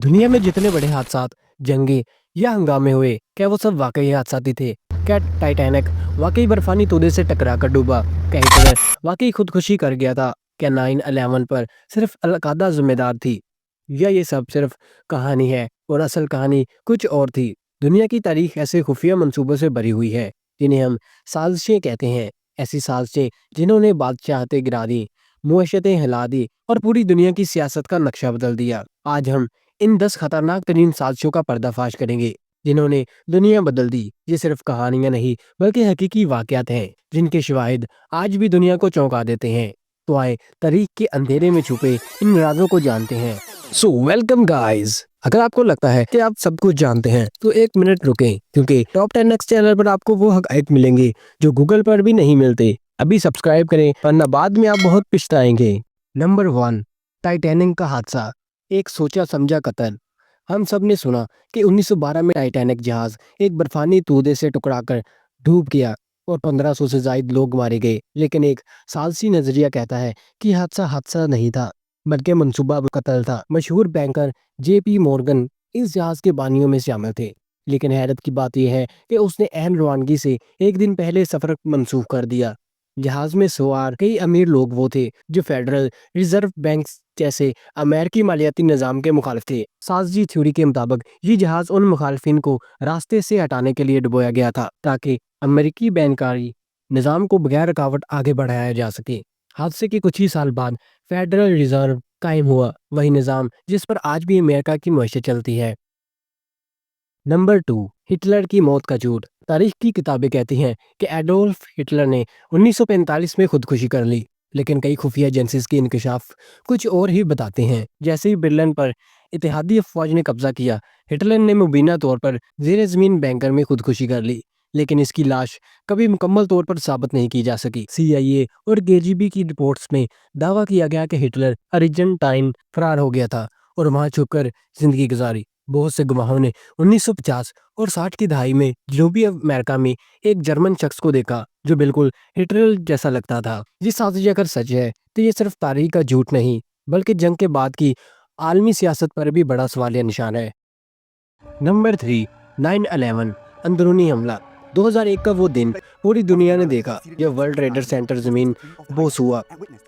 दुनिया में जितने बड़े हादसात, जंगे या हंगामे हुए, क्या वो सब वाकई हादसाती थे? क्या टाइटैनिक वाकई बर्फानी तोदे से टकराकर डूबा? क्या हिटलर वाकई खुदकुशी कर गया था? क्या 9/11 पर सिर्फ अलकायदा जिम्मेदार थी, या ये सब सिर्फ कहानी है और असल कहानी कुछ और थी? दुनिया की तारीख ऐसे खुफिया मंसूबों से भरी हुई है जिन्हें हम साजिशें कहते हैं। ऐसी साजिशें जिन्होंने बादशाहतें गिरा दी, मुअशरतें हिला दी और पूरी दुनिया की सियासत का नक्शा बदल दिया। आज हम इन 10 खतरनाक तरीन साजिशों का पर्दाफाश करेंगे जिन्होंने दुनिया बदल दी। ये सिर्फ कहानियां नहीं बल्कि हकीकी वाकयात हैं जिनके शवाहिद आज भी दुनिया को चौंका देते हैं। तो आए तारीख के अंधेरे में छुपे इन राजों को जानते हैं। So welcome guys. अगर आपको लगता है कि आप सब कुछ जानते हैं तो एक मिनट रुकें, क्योंकि टॉप 10 नेक्स्ट चैनल पर आपको वो हक़ाइक़ मिलेंगे जो गूगल पर भी नहीं मिलते। अभी सब्सक्राइब करें वरना बाद में आप बहुत पछताएंगे। नंबर 1, टाइटैनिक का हादसा, एक सोचा समझा कत्ल। हम सब ने सुना कि 1912 में टाइटैनिक जहाज एक बर्फानी तोदे से टकराकर डूब गया और 1500 से ज्यादा लोग मारे गए। लेकिन एक साजिशी नजरिया कहता है कि हादसा हादसा नहीं था बल्कि मंसूबा कत्ल था। मशहूर बैंकर जेपी मॉर्गन इस जहाज के बानियों में शामिल थे, लेकिन हैरत की बात यह है कि उसने अहम रवानगी से एक दिन पहले सफर मंसूख कर दिया। जहाज में सवार कई अमीर लोग वो थे जो फेडरल रिजर्व बैंक जैसे अमेरिकी मालियाती निज़ाम के मुखालिफ थे। साजिशी थ्योरी के मुताबिक ये जहाज उन मुखालिफिन को रास्ते से हटाने के लिए डुबोया गया था ताकि अमेरिकी बैंकारी निज़ाम को बगैर रुकावट आगे बढ़ाया जा सके। हादसे के कुछ ही साल बाद फेडरल रिजर्व कायम हुआ, वही निज़ाम जिस पर आज भी अमेरिका की मुइशत चलती है। नंबर 2, हिटलर की मौत का झूठ। तारीख की किताबें कहती हैं कि एडोल्फ हिटलर ने 1945 में खुदकुशी कर ली, लेकिन कई खुफिया एजेंसीज के इंकशाफ कुछ और ही बताते हैं। जैसे ही बर्लिन पर इत्तेहादी अफवाज ने कब्जा किया, हिटलर ने मुबीना तौर पर जेर जमीन बैंकर में खुदकुशी कर ली, लेकिन इसकी लाश कभी मुकम्मल तौर पर साबित नहीं की जा सकी। CIA और KGB की रिपोर्ट्स में दावा किया गया कि हिटलर अर्जेंटाइन फरार हो गया था और वहां छुपकर जिंदगी गुजारी। बहुत से गवाहों ने 1950 और 60 की दहाई में जनूबी अमेरिका में एक जर्मन शख्स को देखा जो बिल्कुल हिटलर जैसा लगता था। ये साजिश अगर सच है तो ये सिर्फ तारीख का झूठ नहीं बल्कि जंग के बाद की आलमी सियासत पर भी बड़ा सवालिया निशान है। नंबर 3, 9/11 अंदरूनी हमला। 2001 का वो दिन पूरी दुनिया ने देखा जब वर्ल्ड ट्रेड सेंटर जमीन बोस हुआ।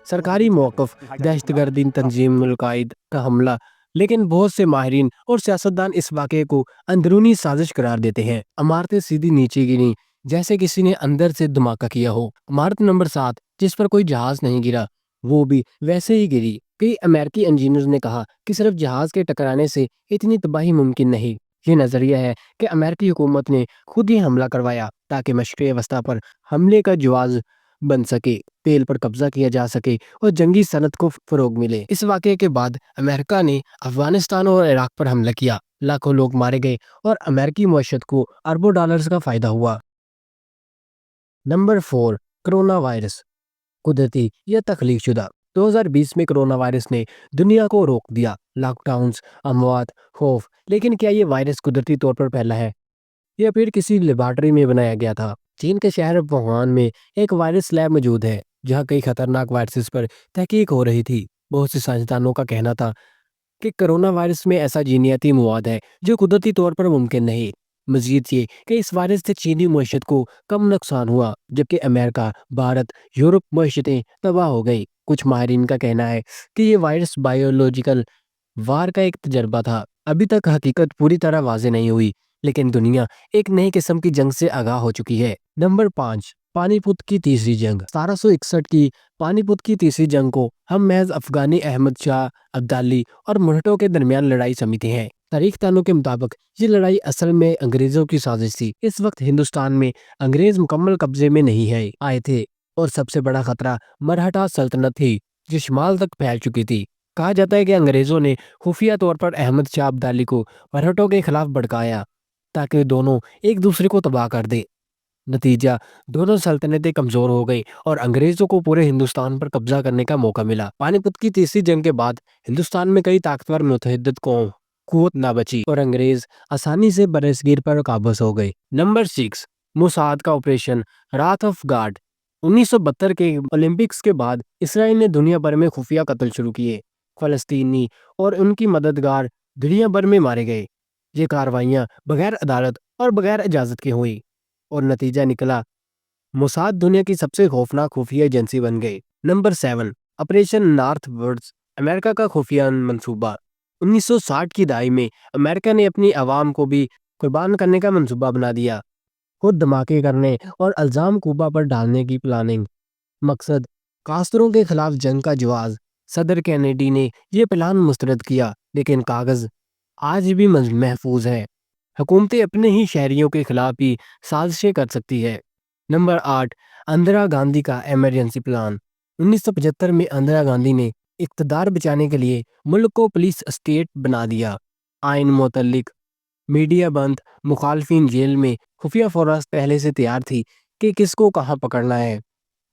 सरकारी मौकफ, दहशतगर्दी तंजीम अल-कायदा का हमला, लेकिन बहुत से माहिरीन और सियासतदान इस वाक़े को अंदरूनी साजिश करार देते हैं। इमारतें सीधी नीचे गिरी जैसे किसी ने अंदर से धमाका किया हो। इमारत नंबर 7 जिस पर कोई जहाज नहीं गिरा, वो भी वैसे ही गिरी। कई अमेरिकी इंजीनियर्स ने कहा कि सिर्फ जहाज के टकराने से इतनी तबाही मुमकिन नहीं। ये नजरिया है कि अमेरिकी हुकूमत ने खुद ही हमला करवाया ताकि मशरिक़ वस्ता पर हमले का जवाब बन सके, तेल पर कब्जा किया जा सके और जंगी सनत को फरोग मिले। इस वाक़े के बाद अमेरिका ने अफगानिस्तान और इराक पर हमला किया, लाखों लोग मारे गए और अमेरिकी मुआशरत को अरबों डॉलर्स का फायदा हुआ। नंबर 4, कोरोना वायरस, कुदरती या तख्लीक शुदा। 2020 में कोरोना वायरस ने दुनिया को रोक दिया, लॉकडाउन्स, अमवात, खौफ। लेकिन क्या ये वायरस कुदरती तौर पर फैला है या फिर किसी लेबॉर्टरी में बनाया गया था? चीन के शहर वुहान में एक वायरस लैब मौजूद है जहां कई खतरनाक वायरसेस पर तहकीक हो रही थी। बहुत से साइंसदानों का कहना था कि कोरोना वायरस में ऐसा जीनियाती मवाद है जो कुदरती तौर पर मुमकिन नहीं। मजीद ये कि इस वायरस से चीनी मुआशरत को कम नुकसान हुआ जबकि अमेरिका, भारत, यूरोप मुआशरतें तबाह हो गई। कुछ माहिरीन का कहना है कि ये वायरस बायोलॉजिकल वार का एक तजर्बा था। अभी तक हकीकत पूरी तरह वाज़ेह नहीं हुई, लेकिन दुनिया एक नई किस्म की जंग से आगाह हो चुकी है। नंबर 5, पानीपत की तीसरी जंग। 1761 की पानीपत की तीसरी जंग को हम महज अफगानी अहमद शाह अब्दाली और मराठों के दरमियान लड़ाई समझते हैं। तारीख दानों के मुताबिक ये लड़ाई असल में अंग्रेजों की साजिश थी। इस वक्त हिंदुस्तान में अंग्रेज मुकम्मल कब्जे में नहीं है आए थे और सबसे बड़ा खतरा मराठा सल्तनत थी जो शुमाल तक फैल चुकी थी। कहा जाता है कि अंग्रेजों ने खुफिया तौर पर अहमद शाह अब्दाली को मराठों के खिलाफ भड़काया ताकि दोनों एक दूसरे को तबाह कर दें। नतीजा, दोनों सल्तनतें कमजोर हो गई और अंग्रेजों को पूरे हिंदुस्तान पर कब्जा करने का मौका मिला। पानीपत की तीसरी जंग के बाद हिंदुस्तान में कई ताकतवर मुतहद्दिद कौम कुव्वत ना बची और अंग्रेज आसानी से बरसगीर पर काबूस हो गए। नंबर 6, मोसाद का ऑपरेशन रात ऑफ गार्ड। 1972 के ओलंपिक्स के बाद इसराइल ने दुनिया भर में खुफिया कत्ल शुरू किए। फलस्तीनी और उनकी मददगार دنیا بھر میں مارے گئے۔ یہ کارروائیاں بغیر عدالت اور بغیر اجازت کے ہوئی اور نتیجہ نکلا موساد دنیا کی سب سے خوفناک خفیہ ایجنسی بن گئی۔ نمبر 7، آپریشن نارتھ ورڈز، امریکہ کا خفیہ منصوبہ۔ 1960 کی دہائی میں امریکہ نے اپنی عوام کو بھی قربان کرنے کا منصوبہ بنا دیا، خود دھماکے کرنے اور الزام کوبا پر ڈالنے کی پلاننگ۔ مقصد کاستروں کے خلاف جنگ کا جواز۔ صدر کینیڈی نے یہ پلان مسترد کیا، لیکن کاغذ آج بھی محفوظ ہے۔ حکومتیں اپنے ہی شہریوں کے خلاف بھی سازشیں کر سکتی ہے۔ نمبر 8، اندرا گاندھی کا ایمرجنسی پلان۔ 1975 میں اندرا گاندھی نے اقتدار بچانے کے لیے ملک کو پولیس اسٹیٹ بنا دیا۔ آئین متعلق میڈیا بند، مخالفین جیل میں، خفیہ فورس پہلے سے تیار تھی کہ کس کو کہاں پکڑنا ہے۔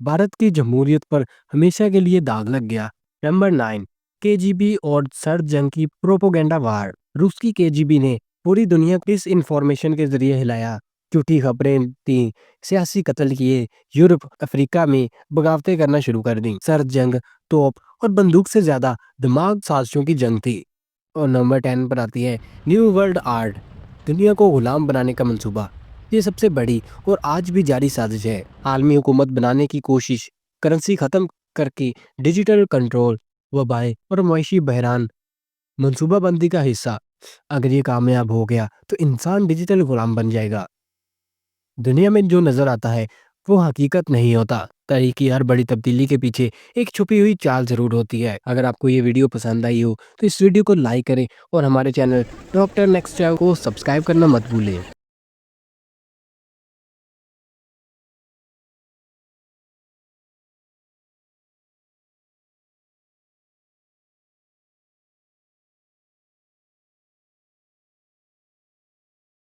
بھارت کی جمہوریت پر ہمیشہ کے لیے داغ لگ گیا۔ نمبر 9، KGB اور سرد جنگ کی پروپیگنڈا وار۔ روس کی KGB نے پوری دنیا کو ڈس انفارمیشن کے ذریعے ہلایا، جھوٹی خبریں دی، سیاسی قتل کیے، یورپ افریقہ میں بغاوتیں کرنا شروع کر دیں۔ سرد جنگ توپ اور بندوق سے زیادہ دماغ سازشوں کی جنگ تھی۔ اور نمبر 10 پر آتی ہے نیو ورلڈ آرڈر، دنیا کو غلام بنانے کا منصوبہ۔ یہ سب سے بڑی اور آج بھی جاری سازش ہے۔ عالمی حکومت بنانے کی کوشش، کرنسی ختم کر کے ڈیجیٹل کنٹرول، وبائیں اور معاشی بحران منصوبہ بندی کا حصہ۔ اگر یہ کامیاب ہو گیا تو انسان ڈیجیٹل غلام بن جائے گا۔ دنیا میں جو نظر آتا ہے وہ حقیقت نہیں ہوتا۔ تاریخ کی ہر بڑی تبدیلی کے پیچھے ایک چھپی ہوئی چال ضرور ہوتی ہے۔ اگر آپ کو یہ ویڈیو پسند آئی ہو تو اس ویڈیو کو لائک کریں اور ہمارے چینل ڈاکٹر نیکسٹ کو سبسکرائب کرنا مت بھولیں۔